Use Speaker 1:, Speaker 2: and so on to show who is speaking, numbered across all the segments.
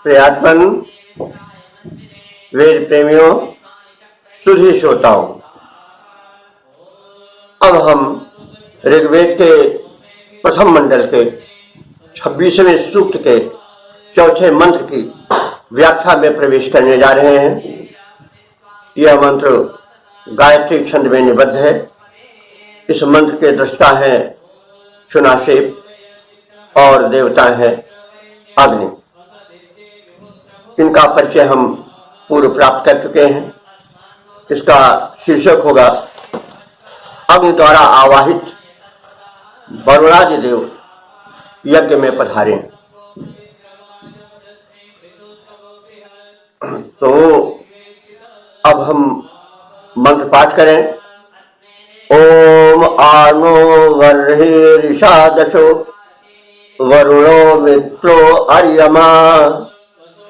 Speaker 1: प्रियात्मन, वेद प्रेमियों, सुधी श्रोताओं, अब हम ऋग्वेद के प्रथम मंडल के 26वें सूक्त के चौथे मंत्र की व्याख्या में प्रवेश करने जा रहे हैं। यह मंत्र गायत्री छंद में निबद्ध है। इस मंत्र के दृष्टा हैं सुनाशेप और देवता हैं अग्नि। इनका परिचय हम पूर्व प्राप्त कर चुके हैं। इसका शीर्षक होगा अग्नि द्वारा आवाहित वरुणादि देव यज्ञ में पधारे। तो अब हम मंत्र पाठ करें। ओम आनो वर्हिरिषादशो वरुणो मित्रो अर्यमा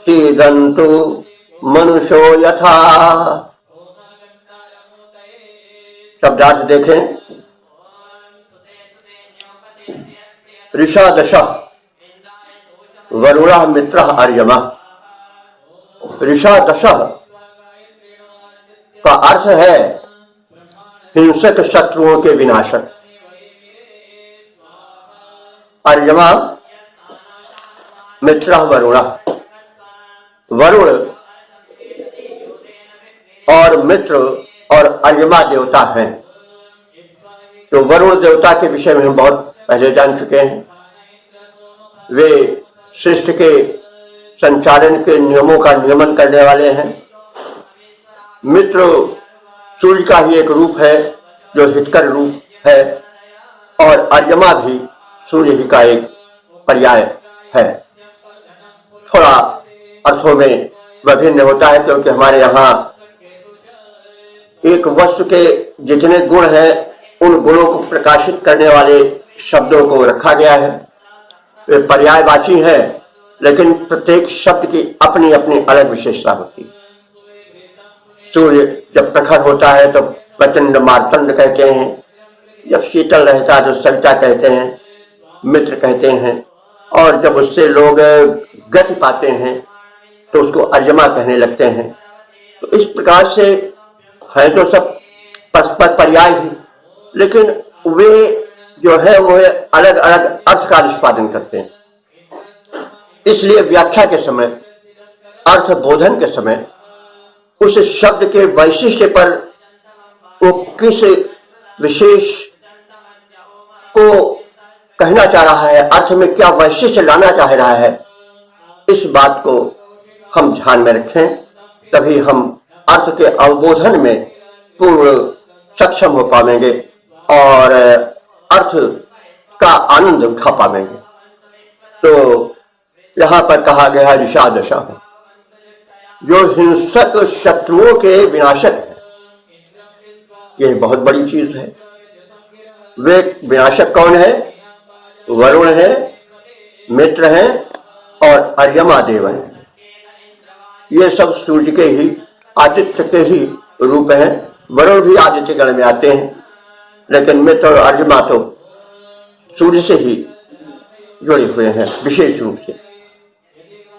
Speaker 1: सीदन्तु मनुष्यो यथा। शब्दार्थ देखें। ऋषादश वरुण मित्र अर्यमा। ऋषादश का अर्थ है हिंसक शत्रुओं के विनाशक। अर्यमा मित्र वरुण। वरुण और मित्र और अर्यमा देवता हैं। तो वरुण देवता के विषय में हम बहुत पहले जान चुके हैं। वे सृष्टि के संचालन के नियमों का नियमन करने वाले हैं। मित्र सूर्य का ही एक रूप है जो हितकर रूप है, और अर्यमा भी सूर्य ही का एक पर्याय है। थोड़ा अर्थों में विभिन्न होता है, क्योंकि हमारे यहाँ एक वस्तु के जितने गुण हैं उन गुणों को प्रकाशित करने वाले शब्दों को रखा गया है। वे पर्यायवाची है, लेकिन प्रत्येक शब्द की अपनी अपनी अलग विशेषता होती है। सूर्य जब प्रखर होता है तो प्रचंड मार्तंड कहते हैं, जब शीतल रहता है तो सविता कहते हैं, मित्र कहते हैं, और जब उससे लोग गति पाते हैं तो उसको अर्यमा कहने लगते हैं। तो इस प्रकार से है तो सब परस्पर पर्याय ही, लेकिन वे जो है वो अलग अलग अर्थ का निष्पादन करते हैं। इसलिए व्याख्या के समय, अर्थ बोधन के समय उस शब्द के वैशिष्ट्य पर वो किस विशेष को कहना चाह रहा है, अर्थ में क्या वैशिष्ट्य लाना चाह रहा है, इस बात को हम ध्यान में रखें। तभी हम अर्थ के अवबोधन में पूर्ण सक्षम हो पाएंगे और अर्थ का आनंद उठा पाएंगे। तो यहां पर कहा गया ऋषादश, जो हिंसक शत्रुओं के विनाशक है। यह बहुत बड़ी चीज है। वे विनाशक कौन है? वरुण है, मित्र हैं और अर्यमा देव हैं। ये सब सूर्य के ही, आदित्य के ही रूप हैं। वरुण भी आदित्य गण में आते हैं, लेकिन मित्र और अर्यमा तो सूर्य से ही जुड़े हुए हैं विशेष रूप से।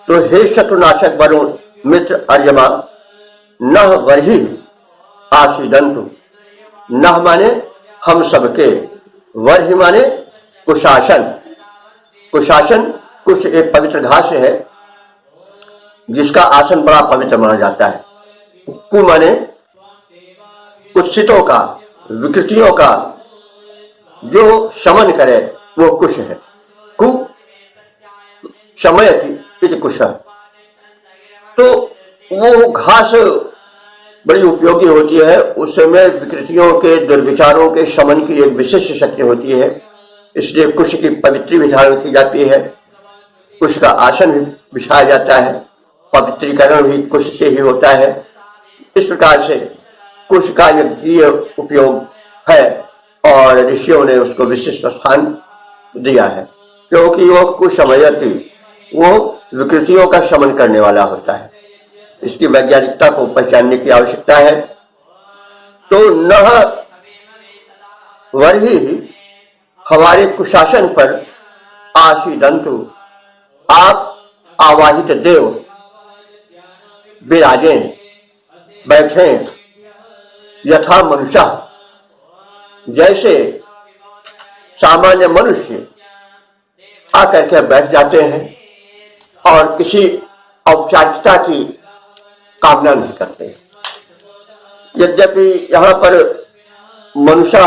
Speaker 1: तो हे शत्रुनाशक वरुण मित्र अर्यमा, नह वर्हि आसीदन्तु। नह माने हम सबके, वर्हि माने कुशासन। कुशासन, कुश एक पवित्र घास है जिसका आसन बड़ा पवित्र माना जाता है। कु माने कुत्सितों का, विकृतियों का जो शमन करे वो कुश है। कु शमयति इति कुश। तो वो घास बड़ी उपयोगी होती है। उसमें विकृतियों के, दुर्विचारों के शमन की एक विशिष्ट शक्ति होती है। इसलिए कुश की पवित्री भी धारण की जाती है। कुश का आसन भी बिछाया जाता है। पवित्रीकरण भी कुश से ही होता है। इस प्रकार से कुश का यज्ञीय उपयोग है और ऋषियों ने उसको विशिष्ट स्थान दिया है, क्योंकि वो कुशमयति, वो विकृतियों का शमन करने वाला होता है। इसकी वैज्ञानिकता को पहचानने की आवश्यकता है। तो नह वर्हि हमारे कुशासन पर आसीदन्तु, आप आवाहित देव विराजे बैठे यथा मनुष्य, जैसे सामान्य मनुष्य आकर के बैठ जाते हैं और किसी औपचारिकता की कामना नहीं करते। यद्यपि यहाँ पर मनुष्य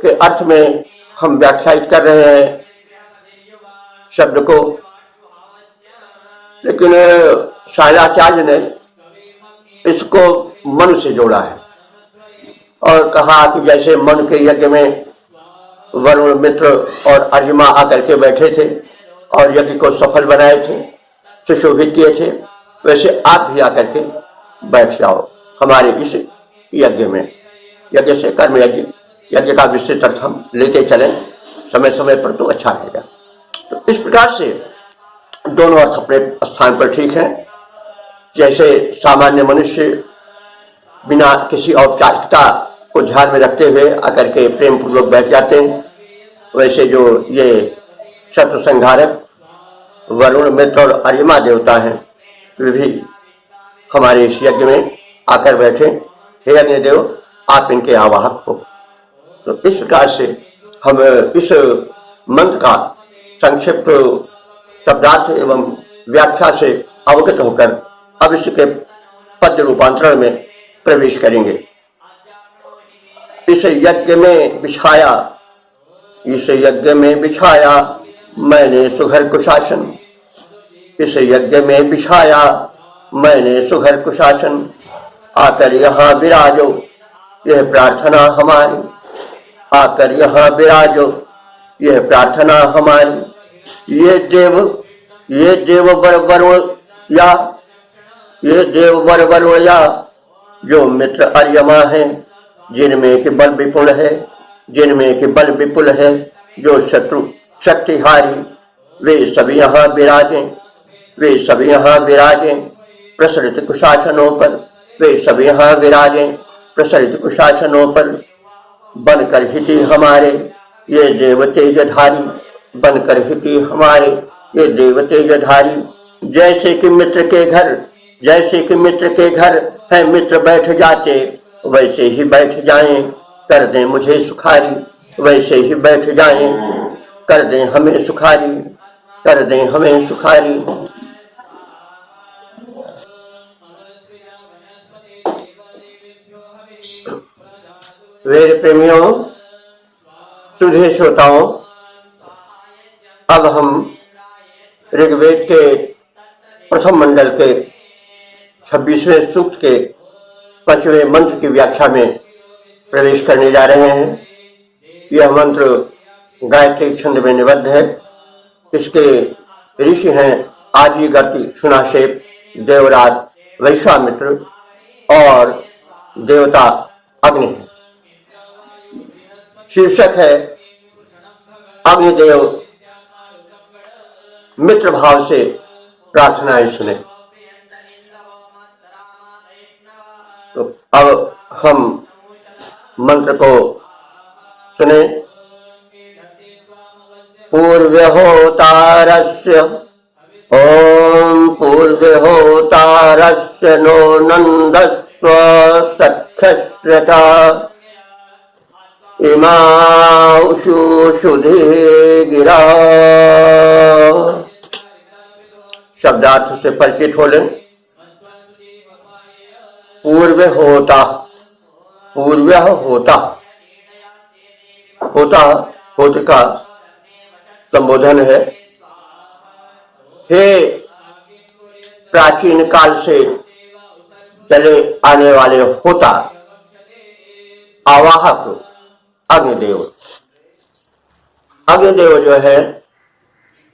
Speaker 1: के अर्थ में हम व्याख्यायित कर रहे हैं शब्द को, लेकिन शायराचार्य ने इसको मन से जोड़ा है और कहा कि जैसे मन के यज्ञ में वरुण, मित्र और अर्यमा आकर के बैठे थे और यज्ञ को सफल बनाए थे, सुशोभित किए थे, वैसे आप भी आकर के बैठ जाओ हमारे इस यज्ञ में। यज्ञ से कर्म यज्ञ, यज्ञ का विस्तृत अर्थ हम लेते चलें समय समय पर तो अच्छा रहेगा। तो इस प्रकार से दोनों अर्थ अपने स्थान पर ठीक है। जैसे सामान्य मनुष्य बिना किसी औपचारिकता को ध्यान में रखते हुए आकर के प्रेम पूर्वक बैठ जाते हैं, वैसे जो ये शत्रु संहारक वरुण, मित्र और अर्यमा देवता हैं, वे भी हमारे इस यज्ञ में आकर बैठे। हे अग्निदेव, आप इनके आवाहक हो। तो इस प्रकार से हम इस मंत्र का संक्षिप्त शब्दार्थ एवं व्याख्या से अवगत होकर अब इसके पद्य रूपांतरण में प्रवेश करेंगे। इस यज्ञ में बिछाया, इस यज्ञ में बिछाया मैंने सुघर कुशासन, इस यज्ञ में बिछाया मैंने सुघर कुशासन, आकर यहाँ विराजो यह प्रार्थना हमारी, आकर यहाँ विराजो यह प्रार्थना हमारी। ये देव वर वरुण या जो मित्र अर्यमा है, जिनमें के बल विपुल है, जिनमें के बल विपुल है, जो शत्रु शक्तिहारी, वे सभी यहाँ विराजें, वे सभी यहाँ विराजें प्रसरित कुशासनों पर, वे सब यहाँ विराजें प्रसरित कुशासनों पर। बनकर हिति हमारे ये देव तेजधारी, बनकर हिति हमारे ये देव तेजधारी। जैसे कि मित्र के घर, जैसे कि मित्र के घर है मित्र बैठ जाते, वैसे ही बैठ जाएं कर दें मुझे सुखारी, वैसे ही बैठ जाएं कर दें हमें सुखारी, कर दें हमें सुखारी। वेद प्रेमियों, सुधे श्रोताओं, अब हम ऋग्वेद के प्रथम मंडल के 26वें सूक्त के 5वें मंत्र की व्याख्या में प्रवेश करने जा रहे हैं। यह मंत्र गायत्री छंद में निबद्ध है। इसके ऋषि हैं आदिगति, सुनाशेप, देवराज, वैश्वामित्र और देवता अग्नि है। शीर्षक है अग्निदेव मित्र भाव से प्रार्थनाएं सुने। तो अब हम मंत्र को सुने। पूर्व्यहोतारस्य ओम पूर्व्यहोतारस्य नो नंदस्व सख्यश्रता इमाशु शुधे गिरा। शब्दार्थ से परिचित हो लें। पूर्व होता, पूर्व होता, होता होत का संबोधन है। हे प्राचीन काल से चले आने वाले होता, आवाहक अग्निदेव। अग्निदेव जो है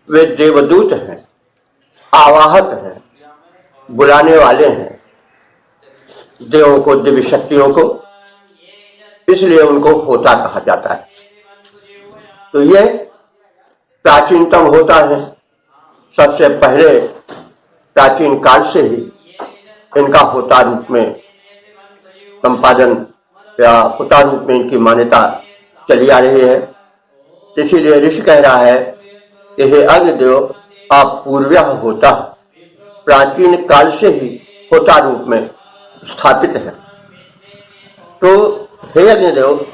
Speaker 1: वे देवदूत हैं, आवाहक हैं, बुलाने वाले हैं देवों को, दिव्य शक्तियों को, इसलिए उनको होता कहा जाता है। तो ये प्राचीनतम होता है। सबसे पहले प्राचीन काल से ही इनका होता रूप में संपादन या होता रूप में इनकी मान्यता चली आ रही है। इसीलिए ऋषि कह रहा है कि हे अग्निदेव, अपूर्व्य होता, प्राचीन काल से ही होता रूप में स्थापित है। तो हे अग्निदेव,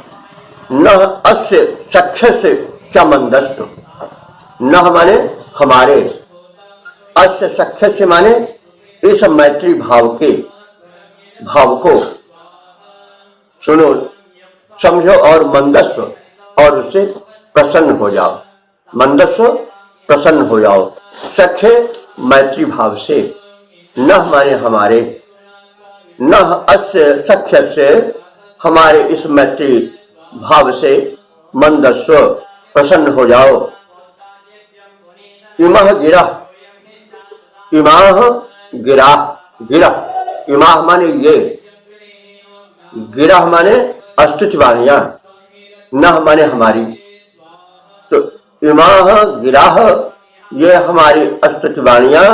Speaker 1: न अस्य सख्य से क्या मंदस्तु, न माने हमारे, अस्य सख्य से माने इस मैत्री भाव के भाव को सुनो, समझो और मंदस्व और उससे प्रसन्न हो जाओ। मंदस्व प्रसन्न हो जाओ, सख्य मैत्री भाव से, न माने हमारे, न अस्य सख्य से हमारे इस मैत्री भाव से मंदस्व प्रसन्न हो जाओ। इमह गिरा, इमाह गिरा, गिरा इमाह माने ये, गिरा माने अस्तित्वानियां, न माने हमारी। तो इमाह गिराह, ये हमारी अस्तित्वानियां,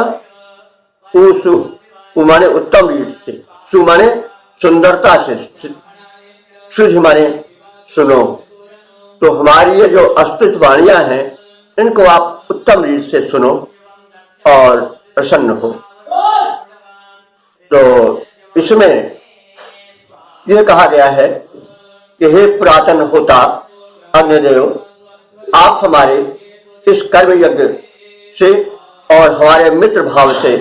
Speaker 1: उसु माने उत्तम रीत से, सु माने सुंदरता से, सुध माने सुनो। तो हमारी ये जो अस्तित्वानियां हैं, इनको आप उत्तम रीत से सुनो और प्रसन्न हो। तो इसमें यह कहा गया है कि हे पुरातन होता अग्निदेव, आप हमारे इस कर्म यज्ञ से और हमारे मित्र भाव से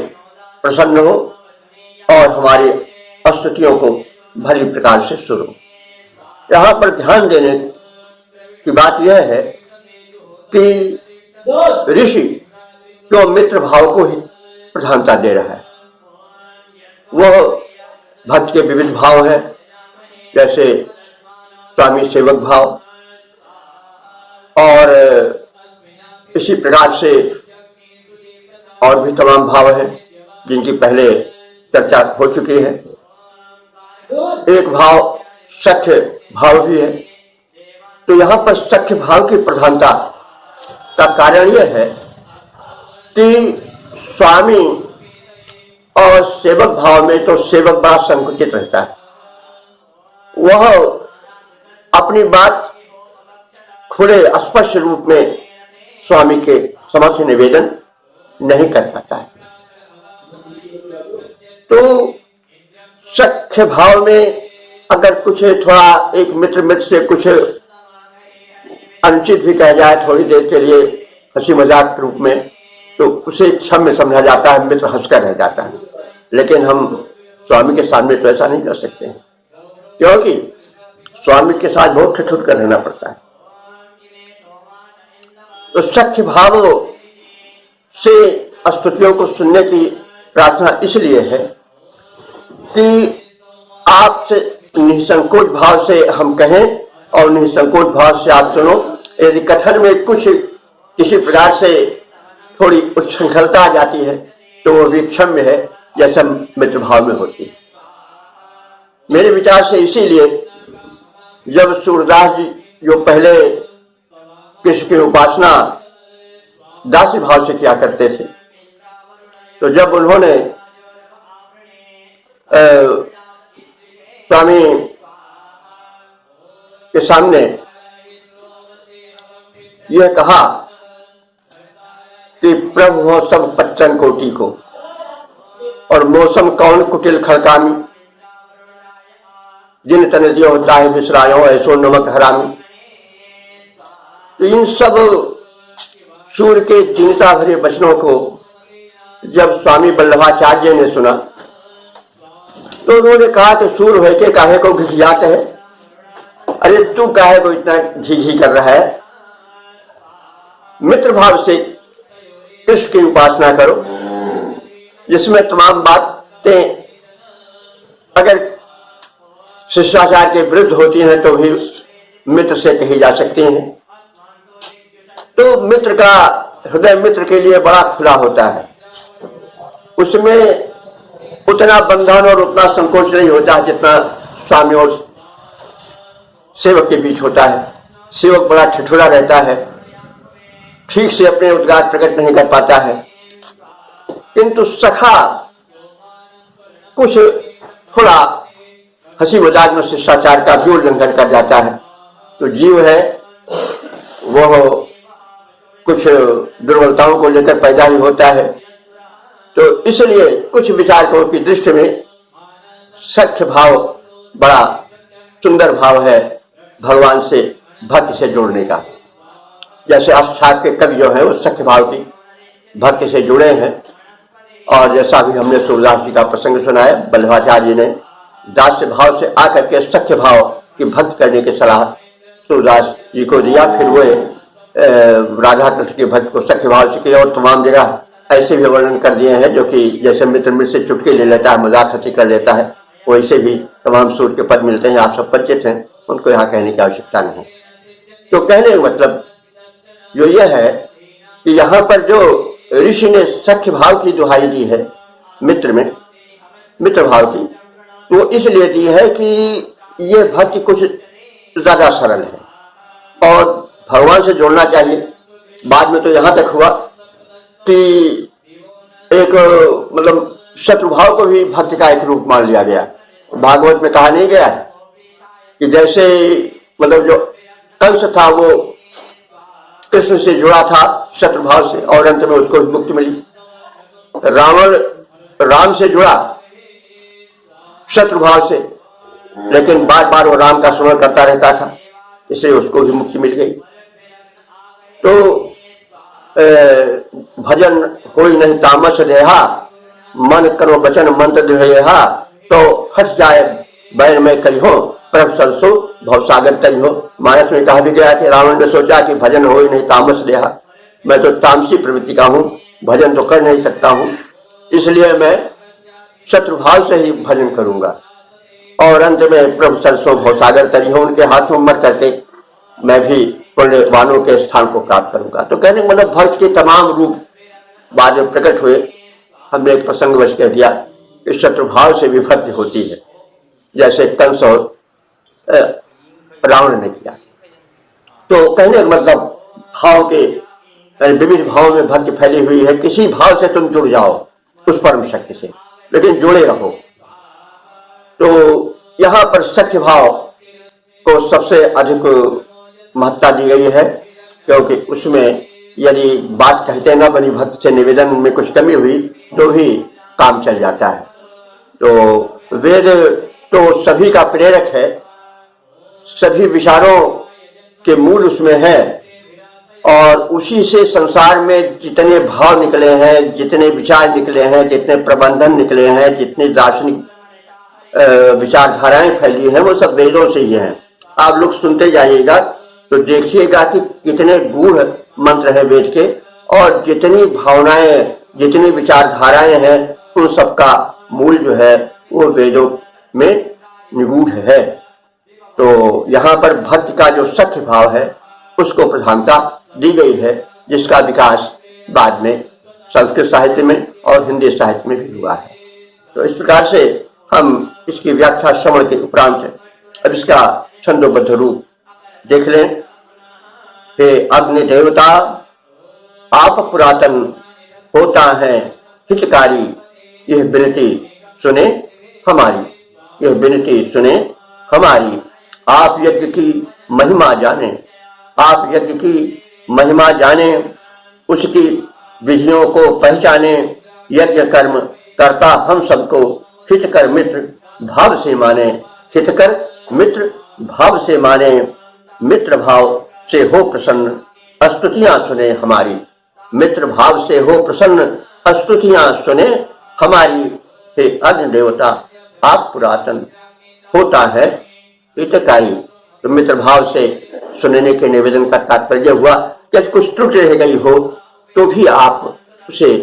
Speaker 1: प्रसन्न हो और हमारी स्तुतियों को भली प्रकार से सुनो। यहाँ पर ध्यान देने की बात यह है कि ऋषि क्यों मित्र भाव को ही प्रधानता दे रहा है। वह भक्त के विविध भाव हैं, जैसे स्वामी सेवक भाव, और इसी प्रकार से और भी तमाम भाव हैं जिनकी पहले चर्चा हो चुकी है। एक भाव सख्य भाव भी है। तो यहाँ पर सख्य भाव की प्रधानता का कारण यह है कि स्वामी और सेवक भाव में तो सेवक बड़ा संकुचित रहता है। वह अपनी बात खुले स्पष्ट रूप में स्वामी के समक्ष निवेदन नहीं कर पाता है। तो सख्य भाव में अगर कुछ थोड़ा एक मित्र से कुछ अनुचित भी कह जाए थोड़ी देर के लिए हंसी मजाक के रूप में, तो उसे क्षम्य समझा जाता है, मित्र हंसकर रह जाता है। लेकिन हम स्वामी के सामने तो ऐसा नहीं कर सकते हैं, क्योंकि स्वामी के साथ बहुत ठिठुर कर रहना पड़ता है। तो सख्य भाव से स्तुतियों को सुनने की प्रार्थना इसलिए है कि आपसे निसंकोच भाव से हम कहें और निसंकोच भाव से आप सुनो। यदि कथन में कुछ किसी प्रकार से थोड़ी उच्छृंखलता आ जाती है तो वो भी क्षम्य है, जैसा मित्र भाव में होती है। मेरे विचार से इसीलिए जब सूरदास जी जो पहले कृष्ण की उपासना दासी भाव से किया करते थे, तो जब उन्होंने स्वामी के सामने यह कहा कि प्रभु हो सब पच्चन कोटि को और मौसम कौन कुटिल खड़कामी, जिन तन दियो होता है बिसरायो ऐसो नमक हरामी। तो इन सब सूर्य के दीनता भरे वचनों को जब स्वामी वल्लभाचार्य ने सुना तो उन्होंने कहा कि सूर्य है के काहे को घिसियात है, अरे तू काहे को इतना घी कर रहा है। मित्र भाव से कृष्ण की उपासना करो, जिसमें तमाम बातें अगर शिष्टाचार के विरुद्ध होती हैं तो भी मित्र से कही जा सकती हैं। तो मित्र का हृदय मित्र के लिए बड़ा खुला होता है, उसमें उतना बंधन और उतना संकोच नहीं होता जितना स्वामी और सेवक के बीच होता है। सेवक बड़ा ठिठुरा रहता है, ठीक से अपने उद्गार प्रकट नहीं कर पाता है, किंतु सखा कुछ थोड़ा हंसी मजाक में शिष्टाचार का भी उल्लंघन कर जाता है तो जीव है वह कुछ दुर्बलताओं को लेकर पैदा ही होता है। तो इसलिए कुछ विचारकों की दृष्टि में सख्य भाव बड़ा सुंदर भाव है भगवान से भक्ति से जोड़ने का। जैसे अष्टाध्यायी के कवि जो है वो सख्य भाव की भक्ति से जुड़े हैं, और जैसा भी हमने सूरदास जी का प्रसंग सुना है, वल्लभाचार्य ने दास्य भाव से आकर के सख्य भाव की भक्ति करने की सलाह सूरदास जी को दिया। फिर वो राधा कृष्ण की भक्ति को सख्य भाव से किया, और तमाम जगह ऐसे भी वर्णन कर दिए हैं जो कि जैसे मित्र मित्र से चुटकी ले लेता है, मजाक हंसी कर लेता है, वैसे भी तमाम सूर के पद मिलते हैं। आप सब परिचित हैं, उनको यहाँ कहने की आवश्यकता नहीं। तो कहने का मतलब जो यह है कि यहाँ पर जो ऋषि ने सख्य भाव की दुहाई दी है मित्र भाव की, तो इसलिए दी है कि ये भक्ति कुछ ज्यादा सरल है और भगवान से जोड़ना चाहिए। बाद में तो यहाँ तक हुआ कि एक मतलब शत्रुभाव को भी भक्ति का एक रूप मान लिया गया। भागवत में कहा नहीं गया है कि जैसे मतलब जो कंस था वो कृष्ण से जुड़ा था शत्रुभाव से, और अंत में उसको मुक्ति मिली। रावण राम से जुड़ा शत्रुभाव से, लेकिन बार बार वो राम का स्मरण करता रहता था, इसलिए उसको भी मुक्ति मिल गई। तो भजन होई नहीं तामस देहा, मन करो वचन मंत्र दृढ़ा, तो हट जाए बैर में करी हो, प्रभ सरसो भवसागर तरी हो। मानस में कहा भी गया कि रावण ने सोचा कि भजन होई नहीं तामस देहा, मैं तो तामसी प्रवृत्ति का हूं, भजन तो कर नहीं सकता हूं, इसलिए मैं शत्रुभाव से ही भजन करूंगा। और अंत में प्रभु सरसों भवसागर तरी हो, उनके हाथों मर करके मैं भी पुण्यवानों के स्थान को प्राप्त करूंगा। तो कहने का मतलब भक्त के तमाम रूप बाद में प्रकट हुए। हमने एक प्रसंगवश कह दिया कि शत्रुभाव से विभक्ति होती है, जैसे कंस और रावण ने किया। तो कहने का मतलब भाव के विविध भावों में भक्ति फैली हुई है। किसी भाव से तुम जुड़ जाओ उस परम शक्ति से, लेकिन जुड़े रहो। तो यहाँ पर सख्य भाव को सबसे अधिक महत्ता दी गई है, क्योंकि उसमें यदि बात कहते न बनी भक्त से निवेदन में कुछ कमी हुई तो भी काम चल जाता है। तो वेद तो सभी का प्रेरक है, सभी विचारों के मूल उसमें है, और उसी से संसार में जितने भाव निकले हैं, जितने विचार निकले हैं, जितने प्रबंधन निकले हैं, जितनी दार्शनिक विचारधाराएं फैली हैं, वो सब वेदों से ही हैं। आप लोग सुनते जाइएगा तो देखिएगा कि कितने गूढ़ मंत्र है वेद के, और जितनी भावनाएं, जितनी विचारधाराएं हैं, उन सबका मूल जो है वो वेदों में निगूढ़ है। तो यहाँ पर भक्ति का जो सख्य भाव है उसको प्रधानता दी गई है, जिसका विकास बाद में संस्कृत साहित्य में और हिंदी साहित्य में भी हुआ है। तो इस प्रकार से हम इसकी व्याख्या श्रवण के उपरांत अब इसका छंदोबद्ध रूप देख लें। हे अग्नि देवता, आप पुरातन होता है हितकारी, यह विनती सुने हमारी, यह विनती सुने हमारी। आप यज्ञ की महिमा जाने, आप यज्ञ की महिमा जाने, उसकी विधियों को पहचाने। यज्ञ कर्म करता हम सबको हितकर मित्र भाव से माने, हितकर मित्र भाव से माने। मित्र भाव से हो प्रसन्न, स्तुतियां सुने हमारी। मित्र भाव से हो प्रसन्न, स्तुतियां सुने हमारी। हे अग्नि देवता, आप पुरातन होता है हितकारी। तो मित्र भाव से सुनने के निवेदन का तात्पर्य हुआ कि कुछ त्रुटि रह गई हो तो भी आप उसे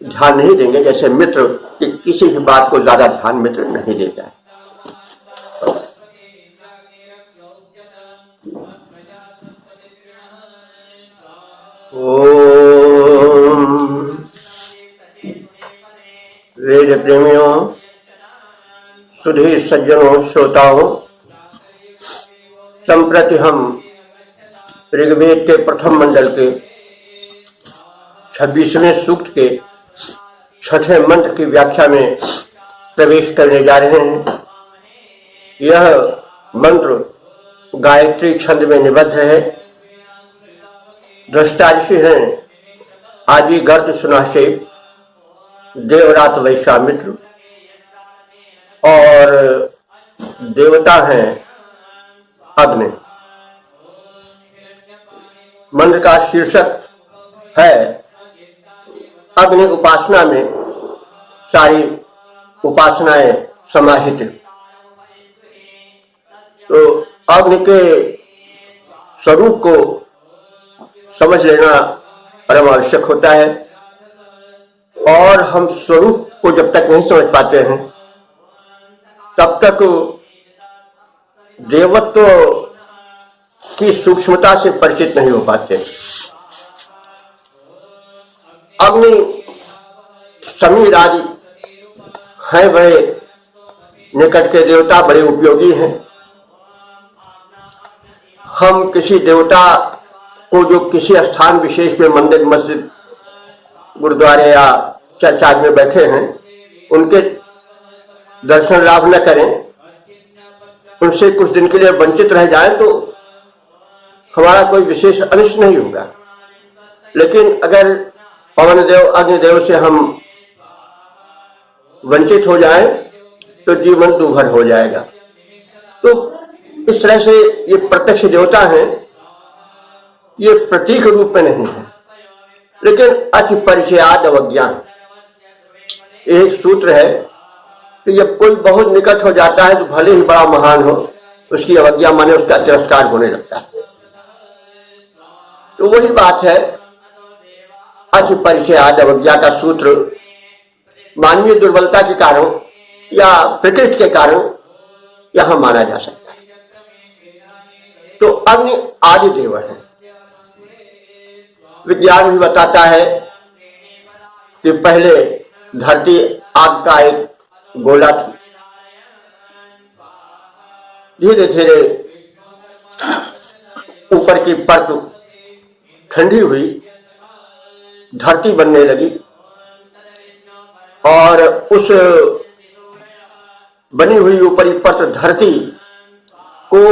Speaker 1: ध्यान नहीं देंगे, जैसे मित्र किसी भी बात को ज्यादा ध्यान मित्र नहीं देता है। ओम वेद प्रेमियों, सुधीर सज्जनों, श्रोताओं, संप्रति हम ऋग्वेद के प्रथम मंडल के 26वें सूक्त के 6ठे मंत्र की व्याख्या में प्रवेश करने जा रहे हैं। यह मंत्र गायत्री छंद में निबद्ध है। दृष्टा ऋषि हैं आदि गर्द सुनाशे, देवरात वैश्वामित्र, और देवता हैं अग्नि। मंत्र का शीर्षक है अग्नि उपासना में सारी उपासनाएं समाहित। तो अग्नि के स्वरूप को समझ लेना परम आवश्यक होता है, और हम स्वरूप को जब तक नहीं समझ पाते हैं तब तक देवत्व की सूक्ष्मता से परिचित नहीं हो पाते। अग्नि समीर आदि हैं बड़े निकट के देवता, बड़े उपयोगी हैं। हम किसी देवता को जो किसी स्थान विशेष में, मंदिर, मस्जिद, गुरुद्वारे या चर्च आदि में बैठे हैं, उनके दर्शन लाभ न करें, उनसे कुछ दिन के लिए वंचित रह जाएं तो हमारा कोई विशेष अनिष्ट नहीं होगा। लेकिन अगर पवन देव, अग्निदेव से हम वंचित हो जाएं तो जीवन दूभर हो जाएगा। तो इस तरह से ये प्रत्यक्ष देवता हैं, ये प्रतीक रूप में नहीं है, लेकिन अति परिचयाद अवज्ञान एक सूत्र है कि जब कोई बहुत निकट हो जाता है तो भले ही बड़ा महान हो, उसकी अवज्ञा माने उसका तिरस्कार होने लगता है। तो वही बात है, अति परिचयाद अवज्ञा का सूत्र मानवीय दुर्बलता के कारण या प्रकृति के कारण यहां माना जा सकता है। तो अग्नि आदि देव है। विज्ञान भी बताता है कि पहले धरती आग का एक गोला थी, धीरे धीरे ऊपर की परत ठंडी हुई, धरती बनने लगी, और उस बनी हुई ऊपरी परत धरती को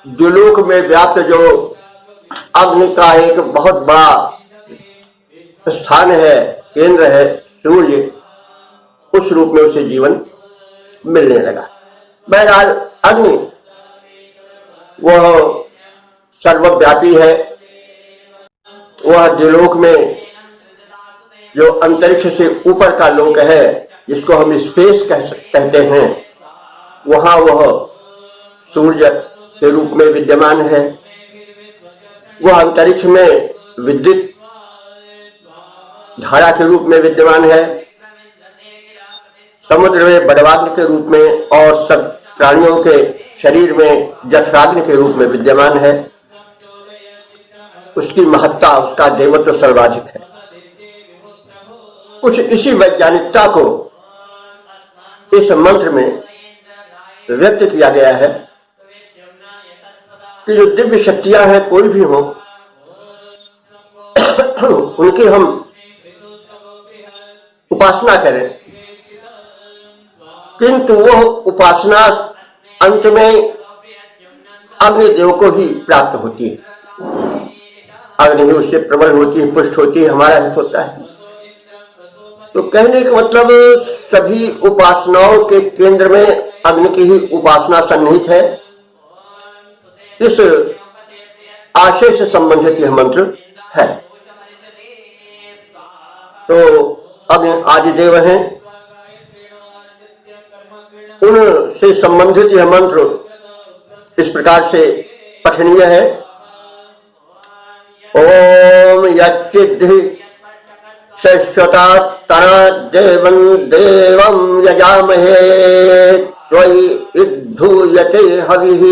Speaker 1: द्युलोक में व्याप्त जो अग्नि का एक बहुत बड़ा स्थान है, केंद्र है, सूर्य, उस रूप में उसे जीवन मिलने लगा। बहरहाल अग्नि वह सर्वव्यापी है। वह द्युलोक में जो अंतरिक्ष से ऊपर का लोक है, जिसको हम स्पेस कहते हैं, वहां वह सूर्य के रूप में विद्यमान है। वह अंतरिक्ष में विद्युत धारा के रूप में विद्यमान है, समुद्र में बड़वाग्नि के रूप में, और सब प्राणियों के शरीर में जठराग्नि के रूप में विद्यमान है। उसकी महत्ता, उसका देवत्व सर्वाधिक है। कुछ इसी वैज्ञानिकता को इस मंत्र में व्यक्त किया गया है कि जो दिव्य शक्तियां हैं, कोई भी हो, उनकी हम उपासना करें, किंतु वह उपासना अंत में अग्निदेव को ही प्राप्त होती है। अग्नि ही उससे प्रबल होती है, पुष्ट होती है, हमारा हित होता है। तो कहने का मतलब सभी उपासनाओं के केंद्र में अग्नि की ही उपासना सन्निहित है। इस आशय से संबंधित यह मंत्र है। तो अग्नि आदिदेव हैं, उनसे संबंधित यह मंत्र इस प्रकार से पठनीय है। ओम यच्चिद्धि शश्वता तना देवं देवं यजामहे त्वयि इद्धूयते हविः।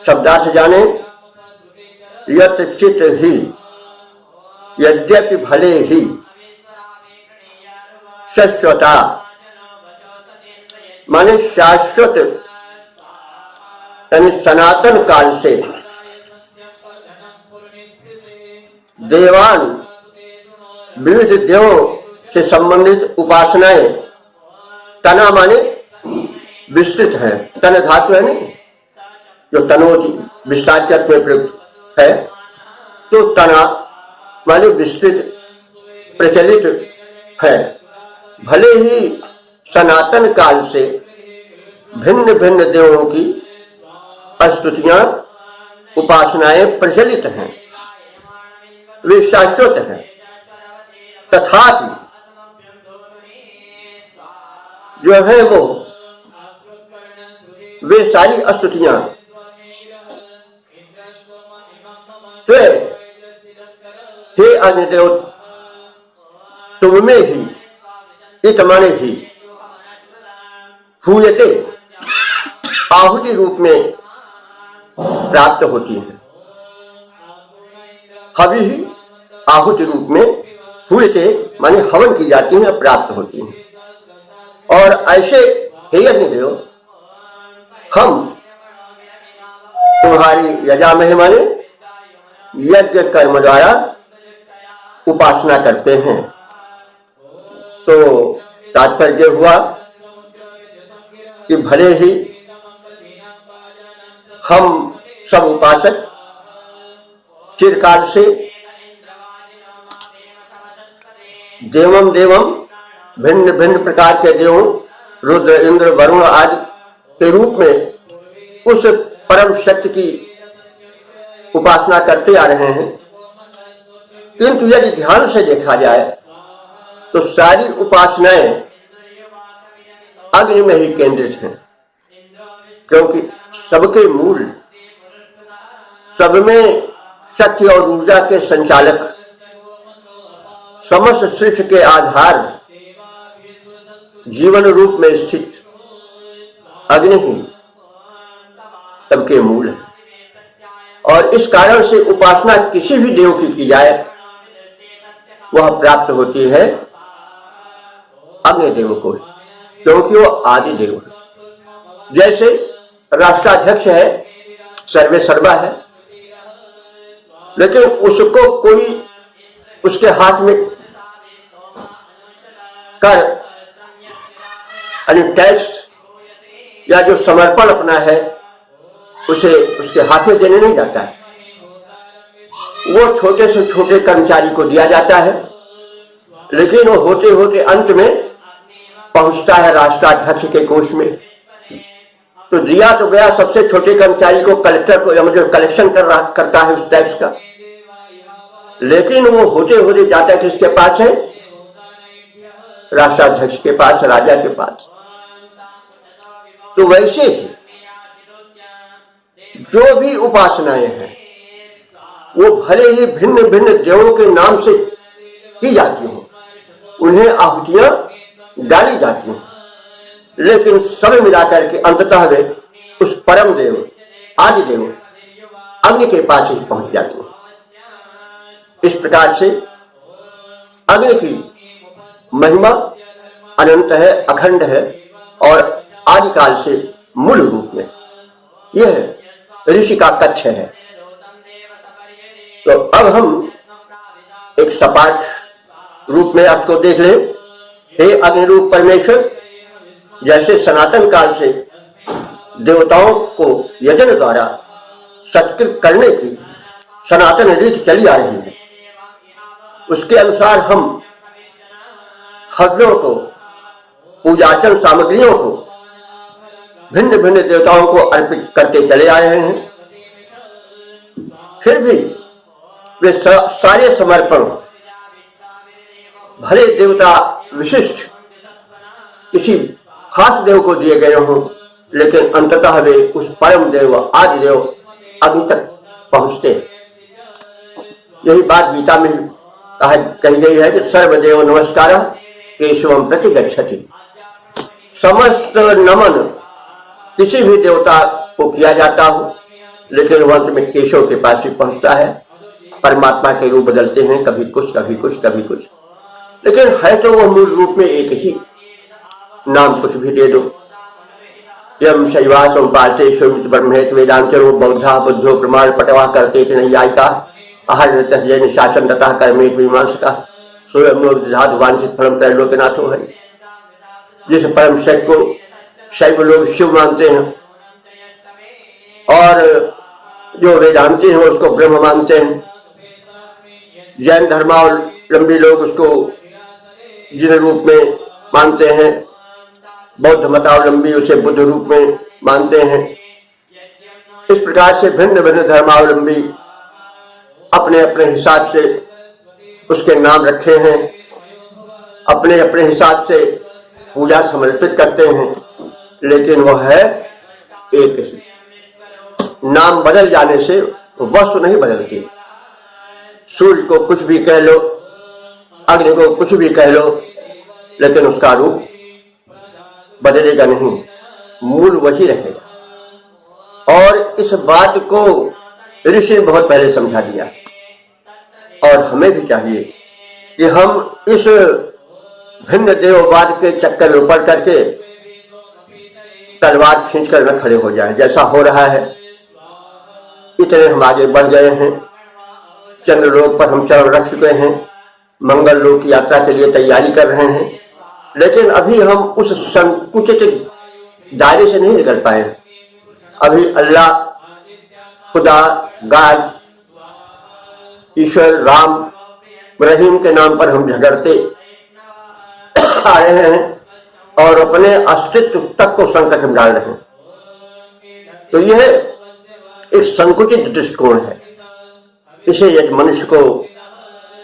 Speaker 1: शब्दार्थ जाने। यत चित ही यद्यपि भले ही, शाश्वता माने शाश्वत, यानी सनातन काल से देवान विविध देवों से संबंधित उपासनाएं, तना माने विस्तृत है, तन धातु है नहीं, जो तनोज विस्तार के अर्थ में प्रयुक्त है, तो तना माने विस्तृत प्रचलित है। भले ही सनातन काल से भिन्न भिन्न देवों की स्तुतियां उपासनाएं प्रचलित हैं, वे शाश्वत हैं, तथापि जो है वो वे सारी स्तुतियां हे अग्निदेव तुम में ही इत माने ही हूयते आहुति रूप में प्राप्त होती है। हवि ही आहुति रूप में हुए माने हवन की जाती है, प्राप्त होती है। और ऐसे हे अग्निदेव हम तुम्हारी यजामह माने यज्ञ कर्म द्वारा उपासना करते हैं। तो तात्पर्य हुआ कि भले ही हम सब उपासक चिरकाल से देवम देवम भिन्न भिन्न प्रकार के देवों रुद्र इंद्र वरुण आदि के रूप में उस परम शक्ति की उपासना करते आ रहे हैं, किंतु यदि ध्यान से देखा जाए तो सारी उपासनाएं अग्नि में ही केंद्रित हैं, क्योंकि सबके मूल, सब में शक्ति और ऊर्जा के संचालक, समस्त सृष्टि के आधार, जीवन रूप में स्थित अग्नि ही सबके मूल है। और इस कारण से उपासना किसी भी देव की जाए वह प्राप्त होती है अग्निदेव को, क्योंकि वो आदि देव है। जैसे राष्ट्राध्यक्ष है, सर्वे सर्वा है, लेकिन उसको कोई उसके हाथ में कर यानी टैक्स या जो समर्पण अपना है उसे उसके हाथ में देने नहीं जाता है, वो छोटे से छोटे कर्मचारी को दिया जाता है, लेकिन वो होते होते अंत में पहुंचता है राष्ट्राध्यक्ष के कोष में। तो दिया तो गया सबसे छोटे कर्मचारी को, कलेक्टर को, जो कलेक्शन करता है उस टैक्स का, लेकिन वो होते होते जाता है किसके पास है? राष्ट्राध्यक्ष के पास, राजा के पास। तो वैसे ही जो भी उपासनाएं हैं वो भले ही भिन्न भिन्न देवों के नाम से की जाती हो, उन्हें आहुतियां डाली जाती हैं, लेकिन सब मिलाकर के अंततः वे उस परम देव, आदि देव अग्नि के पास ही पहुंच जाती हैं। इस प्रकार से अग्नि की महिमा अनंत है, अखंड है और आदिकाल से मूल रूप में यह ऋषि का कथ्य है। तो अब हम एक सपाट रूप में आपको देख ले। हे अग्नि रूप परमेश्वर, जैसे सनातन काल से देवताओं को यजन द्वारा सत्कृत करने की सनातन रीति चली आ रही है, उसके अनुसार हम हव्यों को, पूजार्चन सामग्रियों को भिन्न भिन्न देवताओं को अर्पित करते चले आए हैं। फिर भी वे सारे समर्पण भले देवता विशिष्ट किसी खास देव को दिए गए हों, लेकिन अंततः वे उस परम देव, आदि देव अग्नि तक पहुंचते। यही बात गीता में कही गई है कि सर्वदेव नमस्कार केशवम प्रति गच्छति। समस्त नमन किसी भी देवता को किया जाता हो, लेकिन वह अंत में केशव के पास ही पहुंचता है। परमात्मा के रूप बदलते हैं, कभी कुछ कभी कुछ कभी कुछ, लेकिन है तो वो मूल रूप में एक ही। नाम कुछ भी दे दो। यम शैवासम पार्थे शोभित ब्रह्मेत वेदांत बौद्धा बुद्धो प्रमाण पटवा करते नैयायिका आहार जैन शासन तथा कर्मेत मीमांसका स्वयं धातु वांछित फलम त्रैलोक्यनाथो है। जिस परम शैव को शैव लोग शिव मानते हैं और जो वेदांती हैं उसको ब्रह्म मानते हैं। जैन धर्मावलंबी लोग उसको जिन रूप में मानते हैं, बौद्ध मतावलंबी उसे बुद्ध रूप में मानते हैं। इस प्रकार से भिन्न भिन्न धर्मावलंबी अपने अपने हिसाब से उसके नाम रखे हैं, अपने अपने हिसाब से पूजा समर्पित करते हैं, लेकिन वह है एक ही। नाम बदल जाने से वस्तु नहीं बदलती। सूर्य को कुछ भी कह लो, अग्नि को कुछ भी कह लो, लेकिन उसका रूप बदलेगा नहीं, मूल वही रहेगा। और इस बात को ऋषि ने बहुत पहले समझा दिया, और हमें भी चाहिए कि हम इस भिन्न देववाद के चक्कर में पड़ करके तलवार खींचकर न खड़े हो जाएं, जैसा हो रहा है। इतने हम आगे बढ़ गए हैं, चंद्रलोक पर हम चरण रख चुके हैं, मंगल लोक की यात्रा के लिए तैयारी कर रहे हैं, लेकिन अभी हम उस संकुचित दायरे से नहीं निकल पाए। अभी अल्लाह, खुदा, गॉड, ईश्वर, राम, रहीम के नाम पर हम झगड़ते आ रहे हैं और अपने अस्तित्व तक को संकट में डाल रहे हैं। तो यह एक संकुचित दृष्टिकोण है। इसे यदि मनुष्य को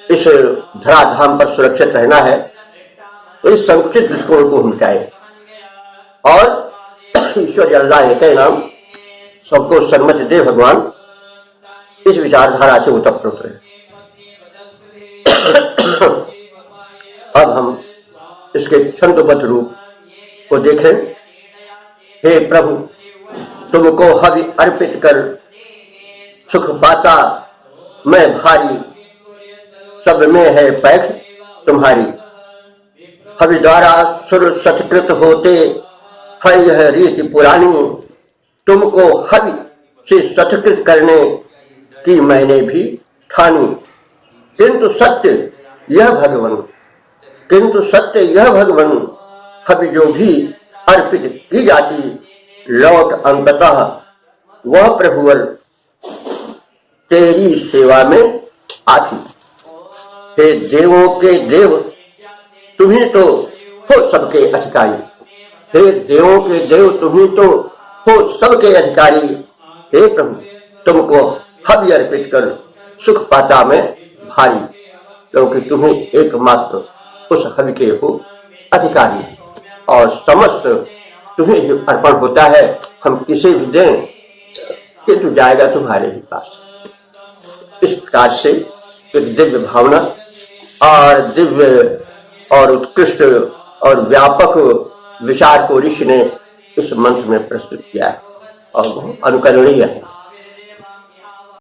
Speaker 1: इस धराधाम पर सुरक्षित रहना है तो इस संकुचित दृष्टिकोण को मिटाए और ईश्वर अल्लाह एक नाम, सबको सन्मति दे भगवान, इस विचारधारा से उत्पन्न होते हैं। अब हम इसके छंदोबद्ध रूप को देखें। हे प्रभु, तुमको हवि अर्पित कर सुख पाता मैं भारी, सब में है पैठ तुम्हारी। हवि द्वारा सुर सत्कृत होते है यह रीति पुरानी, तुमको हवि से सत्कृत करने की मैंने भी ठानी। किंतु सत्य यह भगवन, किंतु सत्य यह भगवन, हवि जो भी अर्पित की जाती लौट अंततः वह प्रभुवर तेरी सेवा में आती। हे देवों के देव, तुम्ही तो हो सबके अधिकारी। हे देवों के देव, तुम्ही तो हो सबके अधिकारी। हे प्रभु, तुमको हवि अर्पित कर सुख पाता मैं भारी, क्योंकि तुम्हें एकमात्र उस हवि के हो अधिकारी और समस्त तुम्हें ही अर्पण होता है। हम किसे भी दें किंतु जाएगा तुम्हारे ही पास। इस प्रकार से एक दिव्य भावना और दिव्य और उत्कृष्ट और व्यापक विचार को ऋषि ने इस मंत्र में प्रस्तुत किया है और वो अनुकरणीय है।